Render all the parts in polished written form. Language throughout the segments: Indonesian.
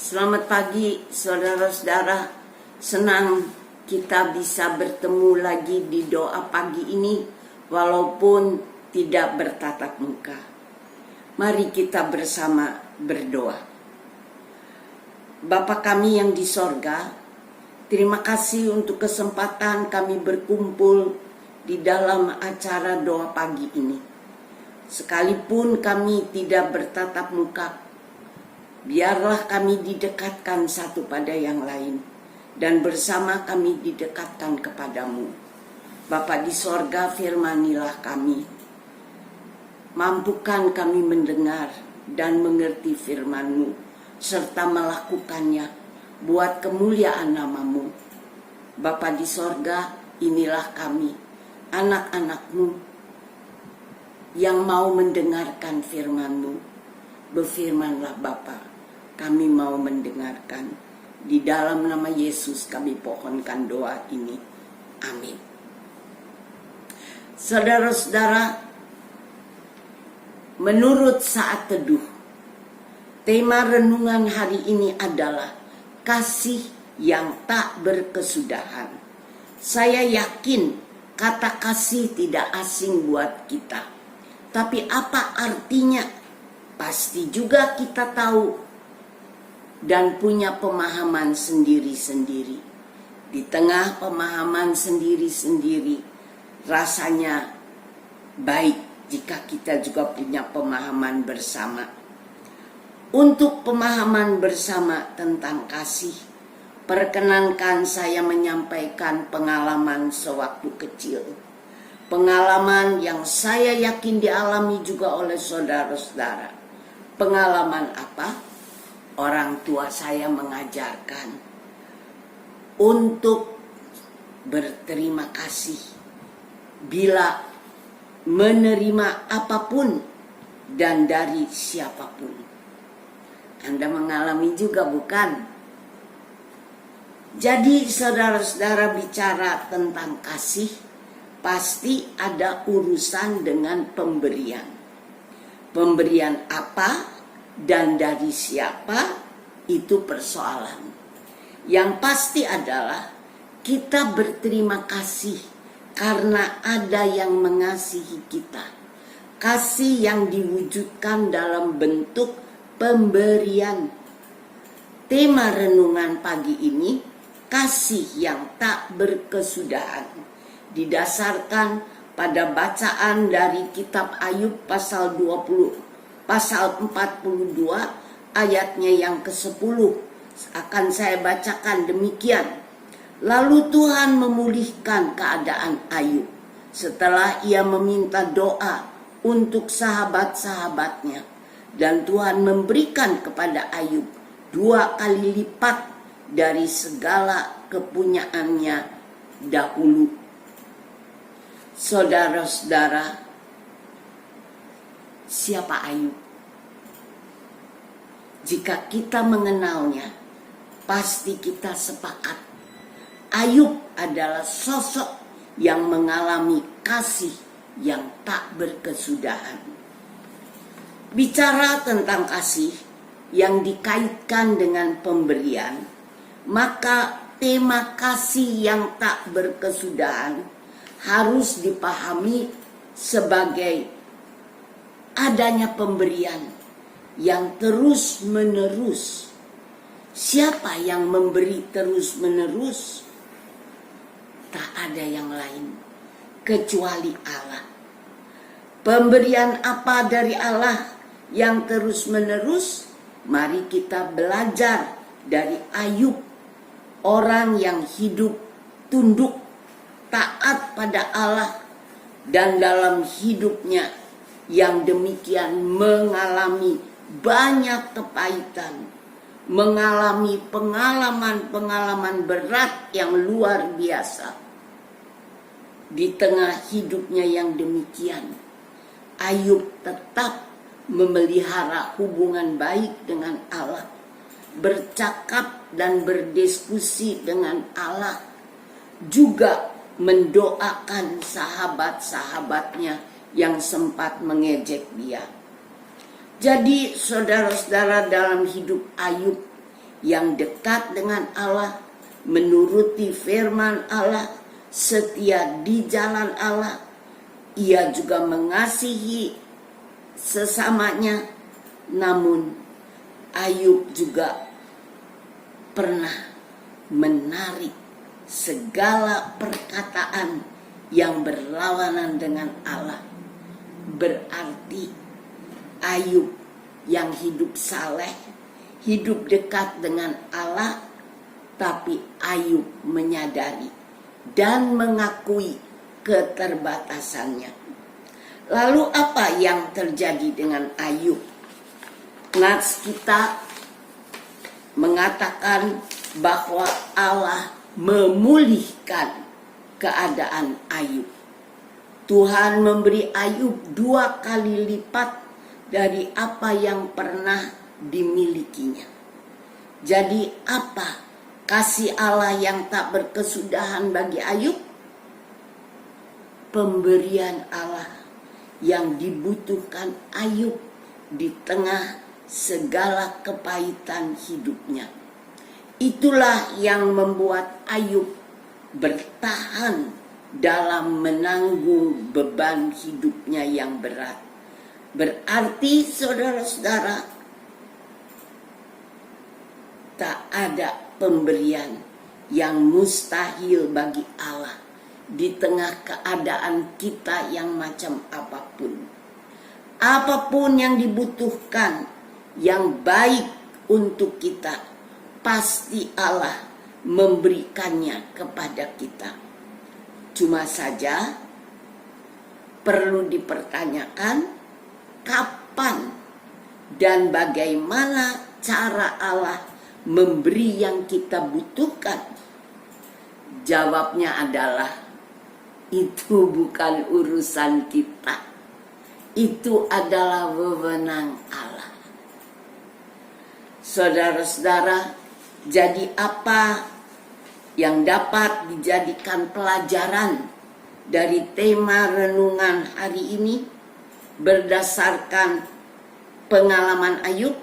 Selamat pagi saudara-saudara. Senang kita bisa bertemu lagi di doa pagi ini walaupun tidak bertatap muka. Mari kita bersama berdoa. Bapa kami yang di sorga, terima kasih untuk kesempatan kami berkumpul di dalam acara doa pagi ini. Sekalipun kami tidak bertatap muka, biarlah kami didekatkan satu pada yang lain, dan bersama kami didekatkan kepadamu. Bapa di sorga, firmanilah kami. Mampukan kami mendengar dan mengerti firman-Mu, serta melakukannya buat kemuliaan nama-Mu. Bapa di sorga, inilah kami, anak-anak-Mu, yang mau mendengarkan firman-Mu. Berfirmanlah Bapa, kami mau mendengarkan. Di dalam nama Yesus kami pohonkan doa ini. Amin. Saudara-saudara, menurut saat teduh, tema renungan hari ini adalah kasih yang tak berkesudahan. Saya yakin kata kasih tidak asing buat kita. Tapi apa artinya? Pasti juga kita tahu dan punya pemahaman sendiri-sendiri. Di tengah pemahaman sendiri-sendiri, rasanya baik jika kita juga punya pemahaman bersama. Untuk pemahaman bersama tentang kasih, perkenankan saya menyampaikan pengalaman sewaktu kecil. Pengalaman yang saya yakin dialami juga oleh saudara-saudara. Pengalaman apa? Orang tua saya mengajarkan untuk berterima kasih bila menerima apapun dan dari siapapun. Anda mengalami juga, bukan? Jadi saudara-saudara, bicara tentang kasih, pasti ada urusan dengan pemberian. Pemberian apa dan dari siapa, itu persoalan. Yang pasti adalah kita berterima kasih karena ada yang mengasihi kita. Kasih yang diwujudkan dalam bentuk pemberian. Tema renungan pagi ini, kasih yang tak berkesudahan, didasarkan pada bacaan dari kitab Ayub pasal 42 ayatnya yang ke-10. Akan saya bacakan demikian. Lalu Tuhan memulihkan keadaan Ayub setelah ia meminta doa untuk sahabat-sahabatnya, dan Tuhan memberikan kepada Ayub 2 kali lipat dari segala kepunyaannya dahulu. Saudara-saudara, siapa Ayub? Jika kita mengenalnya, pasti kita sepakat. Ayub adalah sosok yang mengalami kasih yang tak berkesudahan. Bicara tentang kasih yang dikaitkan dengan pemberian, maka tema kasih yang tak berkesudahan harus dipahami sebagai adanya pemberian yang terus menerus. Siapa yang memberi terus menerus? Tak ada yang lain kecuali Allah. Pemberian apa dari Allah yang terus menerus? Mari kita belajar dari Ayub, orang yang hidup tunduk, taat pada Allah, dan dalam hidupnya yang demikian mengalami banyak kepahitan, mengalami pengalaman-pengalaman berat yang luar biasa. Di tengah hidupnya yang demikian, Ayub tetap memelihara hubungan baik dengan Allah, bercakap dan berdiskusi dengan Allah, juga mendoakan sahabat-sahabatnya yang sempat mengejek dia. Jadi saudara-saudara, dalam hidup Ayub yang dekat dengan Allah, menuruti firman Allah, setia di jalan Allah. Ia juga mengasihi sesamanya. Namun Ayub juga pernah menarik segala perkataan yang berlawanan dengan Allah. Berarti Ayub yang hidup saleh, hidup dekat dengan Allah, tapi Ayub menyadari dan mengakui keterbatasannya. Lalu apa yang terjadi dengan Ayub? Nats kita mengatakan bahwa Allah memulihkan keadaan Ayub. Tuhan memberi Ayub 2 kali lipat dari apa yang pernah dimilikinya. Jadi apa kasih Allah yang tak berkesudahan bagi Ayub? Pemberian Allah yang dibutuhkan Ayub di tengah segala kepahitan hidupnya. Itulah yang membuat Ayub bertahan dalam menanggung beban hidupnya yang berat. Berarti saudara-saudara, tak ada pemberian yang mustahil bagi Allah di tengah keadaan kita yang macam apapun. Apapun yang dibutuhkan yang baik untuk kita, pasti Allah memberikannya kepada kita. Cuma saja perlu dipertanyakan kapan dan bagaimana cara Allah memberi yang kita butuhkan. Jawabnya adalah itu bukan urusan kita. Itu adalah wewenang Allah. Saudara-saudara, jadi apa yang dapat dijadikan pelajaran dari tema renungan hari ini berdasarkan pengalaman Ayub?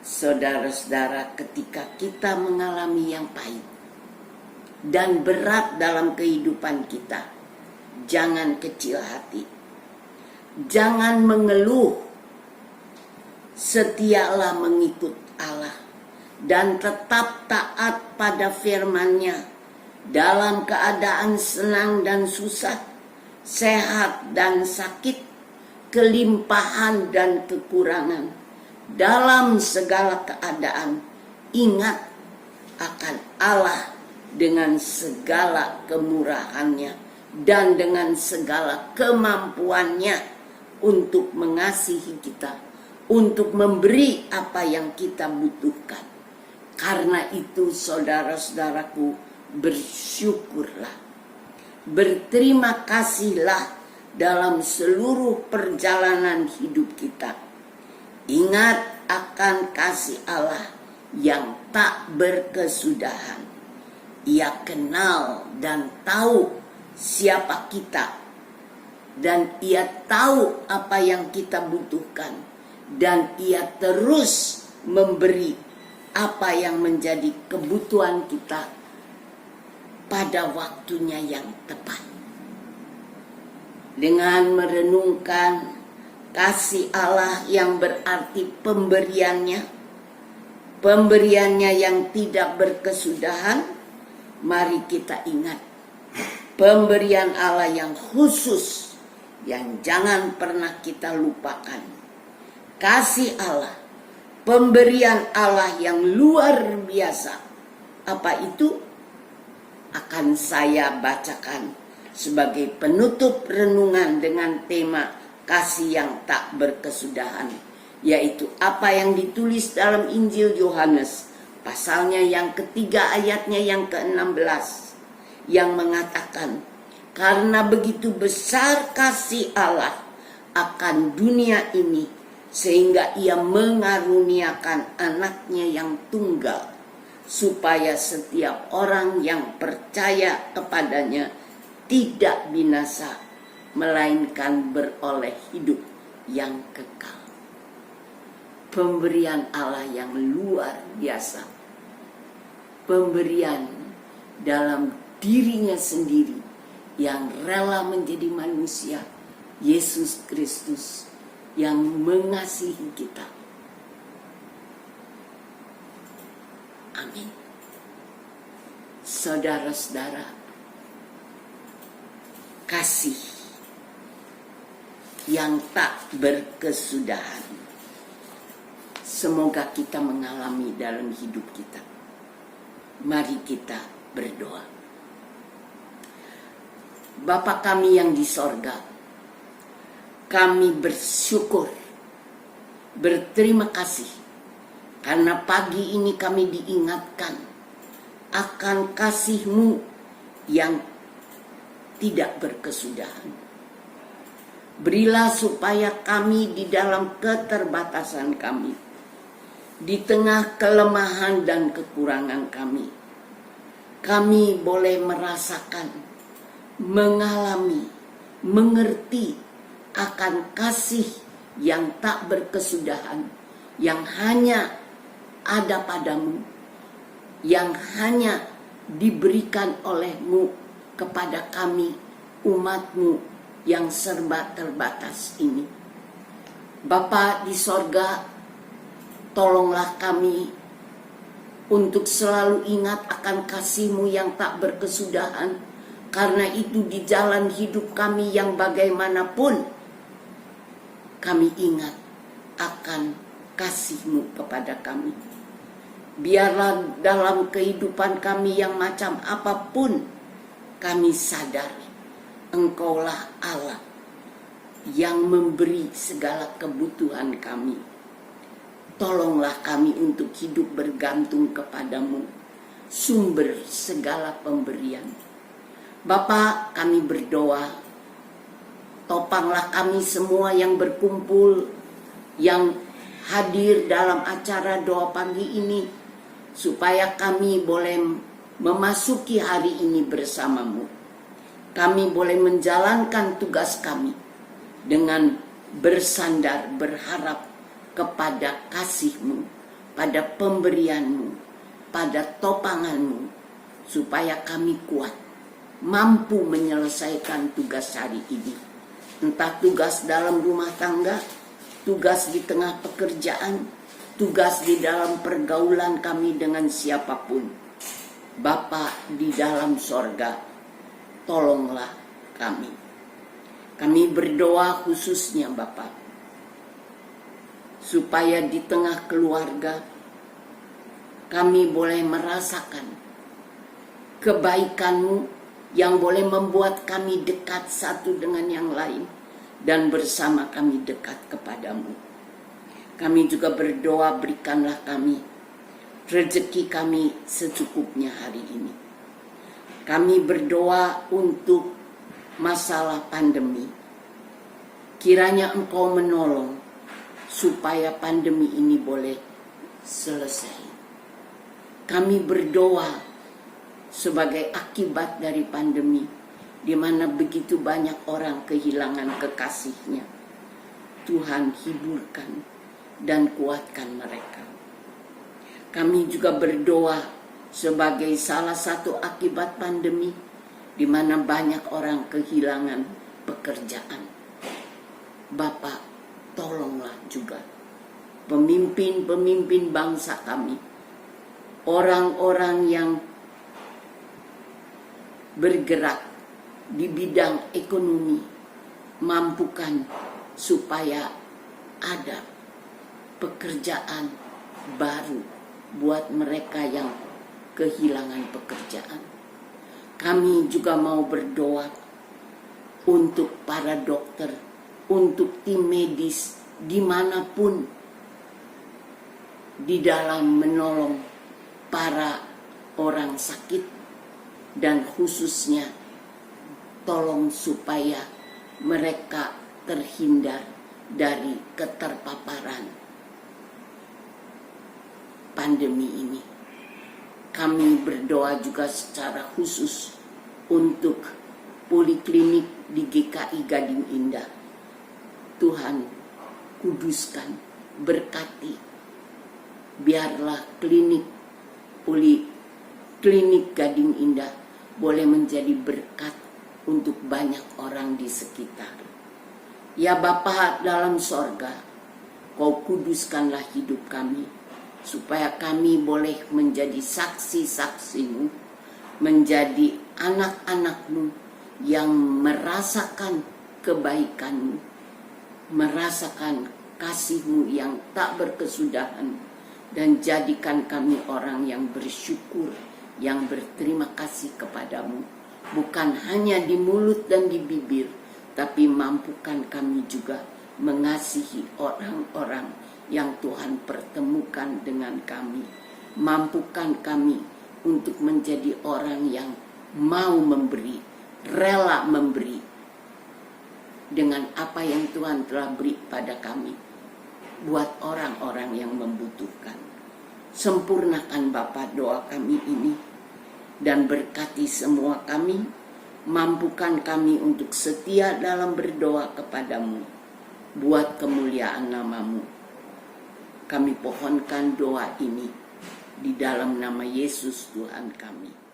Saudara-saudara, ketika kita mengalami yang pahit dan berat dalam kehidupan kita, jangan kecil hati, jangan mengeluh, setialah mengikut Allah dan tetap taat pada firman-Nya dalam keadaan senang dan susah, sehat dan sakit, kelimpahan dan kekurangan. Dalam segala keadaan, ingat akan Allah dengan segala kemurahan-Nya dan dengan segala kemampuan-Nya untuk mengasihi kita, untuk memberi apa yang kita butuhkan. Karena itu saudara-saudaraku, bersyukurlah, berterima kasihlah dalam seluruh perjalanan hidup kita. Ingat akan kasih Allah yang tak berkesudahan. Ia kenal dan tahu siapa kita, dan Ia tahu apa yang kita butuhkan, dan Ia terus memberi apa yang menjadi kebutuhan kita pada waktunya yang tepat. Dengan merenungkan kasih Allah yang berarti pemberiannya yang tidak berkesudahan, mari kita ingat pemberian Allah yang khusus yang jangan pernah kita lupakan. Kasih Allah, pemberian Allah yang luar biasa. Apa itu? Akan saya bacakan sebagai penutup renungan dengan tema kasih yang tak berkesudahan, yaitu apa yang ditulis dalam Injil Yohanes pasalnya yang ketiga ayatnya yang ke-16, yang mengatakan, karena begitu besar kasih Allah akan dunia ini, sehingga Ia mengaruniakan anaknya yang tunggal, supaya setiap orang yang percaya kepadanya tidak binasa, melainkan beroleh hidup yang kekal. pemberian Allah yang luar biasa. Pemberian dalam dirinya sendiri yang rela menjadi manusia, Yesus Kristus yang mengasihi kita. Amin. Saudara-saudara, kasih yang tak berkesudahan semoga kita mengalami dalam hidup kita. Mari kita berdoa. Bapa kami yang di sorga, kami bersyukur, berterima kasih karena pagi ini kami diingatkan akan kasih-Mu yang tidak berkesudahan. Berilah supaya kami di dalam keterbatasan kami, di tengah kelemahan dan kekurangan kami boleh merasakan, mengalami, mengerti akan kasih yang tak berkesudahan, yang hanya ada padamu, yang hanya diberikan oleh-Mu kepada kami, umat-Mu yang serba terbatas ini. Bapa di sorga, tolonglah kami untuk selalu ingat akan kasih-Mu yang tak berkesudahan. Karena itu di jalan hidup kami yang bagaimanapun, kami ingat akan kasih-Mu kepada kami. Biarlah dalam kehidupan kami yang macam apapun, kami sadar Engkaulah Allah yang memberi segala kebutuhan kami. Tolonglah kami untuk hidup bergantung kepadamu, sumber segala pemberian. Bapa, kami berdoa, topanglah kami semua yang berkumpul, yang hadir dalam acara doa pagi ini, supaya kami boleh memasuki hari ini bersamamu. Kami boleh menjalankan tugas kami dengan bersandar, berharap kepada kasih-Mu, pada pemberian-Mu, pada topangan-Mu, supaya kami kuat, mampu menyelesaikan tugas hari ini. Entah tugas dalam rumah tangga, tugas di tengah pekerjaan, tugas di dalam pergaulan kami dengan siapapun. Bapa di dalam sorga, tolonglah kami. Kami berdoa khususnya Bapa, supaya di tengah keluarga kami boleh merasakan kebaikan-Mu yang boleh membuat kami dekat satu dengan yang lain dan bersama kami dekat kepadamu. Kami juga berdoa, berikanlah kami rezeki kami secukupnya hari ini. Kami berdoa untuk masalah pandemi. Kiranya Engkau menolong supaya pandemi ini boleh selesai. Kami berdoa sebagai akibat dari pandemi, di mana begitu banyak orang kehilangan kekasihnya. Tuhan hiburkan dan kuatkan mereka. Kami juga berdoa sebagai salah satu akibat pandemi, di mana banyak orang kehilangan pekerjaan. Bapa, tolonglah juga pemimpin-pemimpin bangsa kami, orang-orang yang bergerak di bidang ekonomi, mampukan supaya ada pekerjaan baru buat mereka yang kehilangan pekerjaan. Kami juga mau berdoa untuk para dokter, untuk tim medis dimanapun di dalam menolong para orang sakit, dan khususnya tolong supaya mereka terhindar dari keterpaparan pandemi ini. Kami berdoa juga secara khusus untuk poliklinik di GKI Gading Indah. Tuhan, kuduskan, berkati. Biarlah klinik Gading Indah boleh menjadi berkat untuk banyak orang di sekitar. Ya Bapa dalam sorga, Kau kuduskanlah hidup kami, supaya kami boleh menjadi saksi-saksi-Mu, menjadi anak-anak-Mu yang merasakan kebaikan-Mu, merasakan kasih-Mu yang tak berkesudahan, dan jadikan kami orang yang bersyukur, yang berterima kasih kepadamu, bukan hanya di mulut dan di bibir, tapi mampukan kami juga mengasihi orang-orang yang Tuhan pertemukan dengan kami. Mampukan kami untuk menjadi orang yang mau memberi, rela memberi dengan apa yang Tuhan telah beri pada kami buat orang-orang yang membutuhkan. Sempurnakan Bapa doa kami ini dan berkati semua kami. Mampukan kami untuk setia dalam berdoa kepadamu buat kemuliaan nama-Mu. Kami pohonkan doa ini di dalam nama Yesus Tuhan kami.